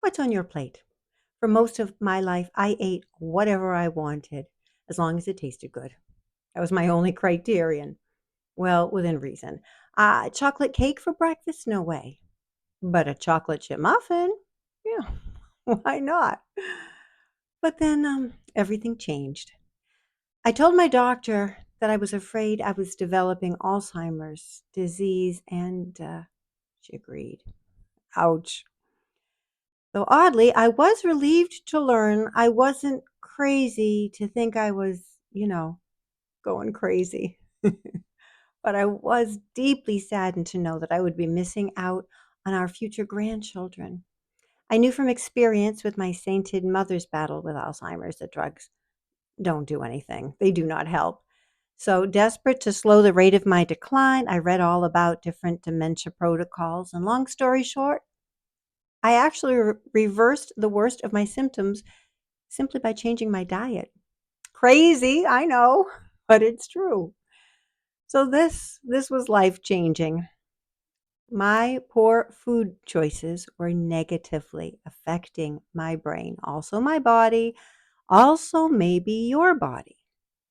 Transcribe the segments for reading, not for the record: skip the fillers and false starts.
What's on your plate? For most of my life, I ate whatever I wanted as long as it tasted good. That was my only criterion. Well, within reason. Chocolate cake for breakfast? No way. But a chocolate chip muffin? Yeah, why not? But then everything changed. I told my doctor that I was afraid I was developing Alzheimer's disease, and she agreed. Ouch. Though oddly, I was relieved to learn I wasn't crazy to think I was, going crazy. But I was deeply saddened to know that I would be missing out on our future grandchildren. I knew from experience with my sainted mother's battle with Alzheimer's that drugs don't do anything, they do not help. So, desperate to slow the rate of my decline, I read all about different dementia protocols. And long story short, I actually reversed the worst of my symptoms simply by changing my diet. Crazy, I know, but it's true. So this was life-changing. My poor food choices were negatively affecting my brain, also my body, also maybe your body.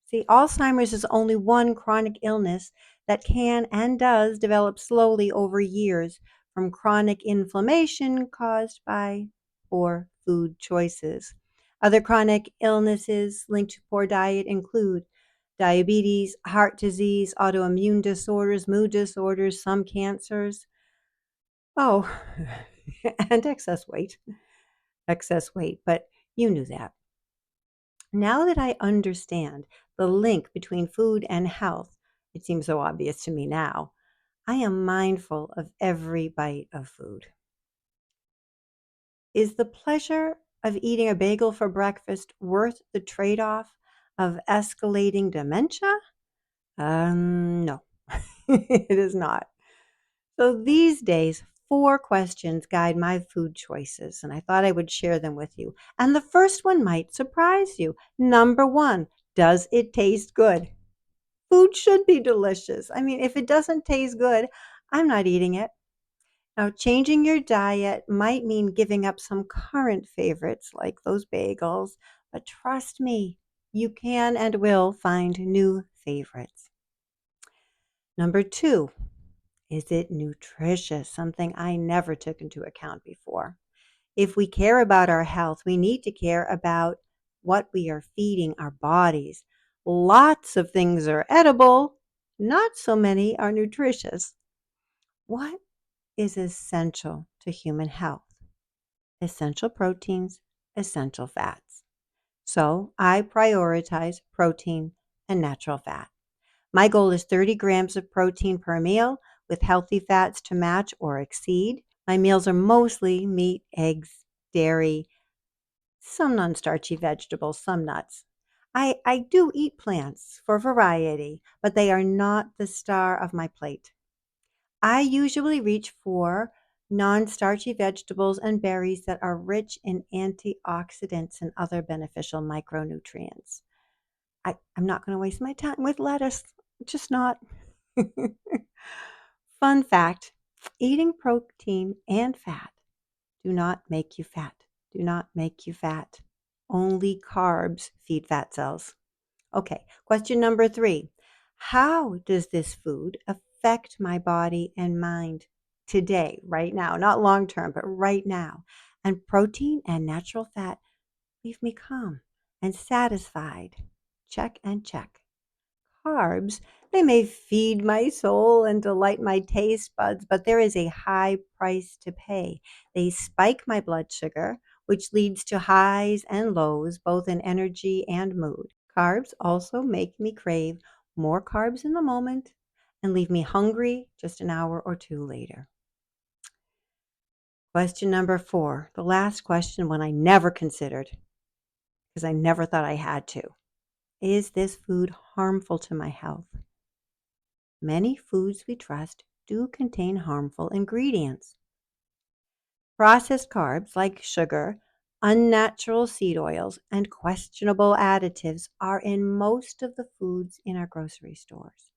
See, Alzheimer's is only one chronic illness that can and does develop slowly over years from chronic inflammation caused by poor food choices. Other chronic illnesses linked to poor diet include diabetes, heart disease, autoimmune disorders, mood disorders, some cancers. Oh, and excess weight. Excess weight, but you knew that. Now that I understand the link between food and health, it seems so obvious to me now, I am mindful of every bite of food. Is the pleasure of eating a bagel for breakfast worth the trade off of escalating dementia? No, it is not. So these days, four questions guide my food choices, and I thought I would share them with you. And the first one might surprise you. Number one, does it taste good? Food should be delicious. I mean, if it doesn't taste good, I'm not eating it. Now, changing your diet might mean giving up some current favorites like those bagels, but trust me, you can and will find new favorites. Number two, is it nutritious? Something I never took into account before. If we care about our health, we need to care about what we are feeding our bodies. Lots of things are edible, not so many are nutritious. What is essential to human health? Essential proteins, essential fats. So I prioritize protein and natural fat. My goal is 30 grams of protein per meal with healthy fats to match or exceed. My meals are mostly meat, eggs, dairy, some non-starchy vegetables, some nuts. I do eat plants for variety, but they are not the star of my plate. I usually reach for non-starchy vegetables and berries that are rich in antioxidants and other beneficial micronutrients. I'm not going to waste my time with lettuce, just not. Fun fact, eating protein and fat do not make you fat. Do not make you fat. Only carbs feed fat cells. Okay, question number three. How does this food affect my body and mind today, right now? Not long term, but right now. And protein and natural fat leave me calm and satisfied. Check and check. Carbs, they may feed my soul and delight my taste buds, but there is a high price to pay. They spike my blood sugar, which leads to highs and lows, both in energy and mood. Carbs also make me crave more carbs in the moment and leave me hungry just an hour or two later. Question number four, the last question, one I never considered because I never thought I had to. Is this food harmful to my health? Many foods we trust do contain harmful ingredients. Processed carbs like sugar, unnatural seed oils, and questionable additives are in most of the foods in our grocery stores.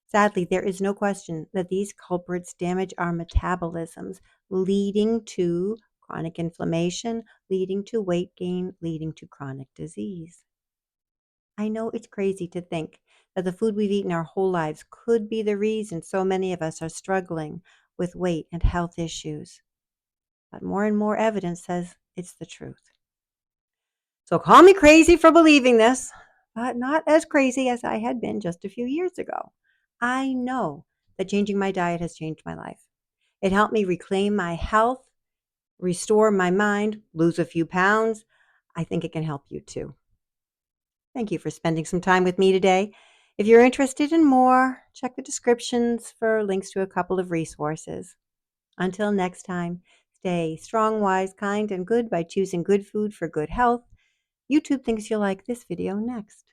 Sadly, there is no question that these culprits damage our metabolisms, leading to chronic inflammation leading to weight gain, leading to chronic disease. I know it's crazy to think that the food we've eaten our whole lives could be the reason so many of us are struggling with weight and health issues. But more and more evidence says it's the truth. So call me crazy for believing this, but not as crazy as I had been just a few years ago. I know that changing my diet has changed my life. It helped me reclaim my health, restore my mind, lose a few pounds. I think it can help you too. Thank you for spending some time with me today. If you're interested in more, check the descriptions for links to a couple of resources. Until next time, stay strong, wise, kind, and good by choosing good food for good health. YouTube thinks you'll like this video next.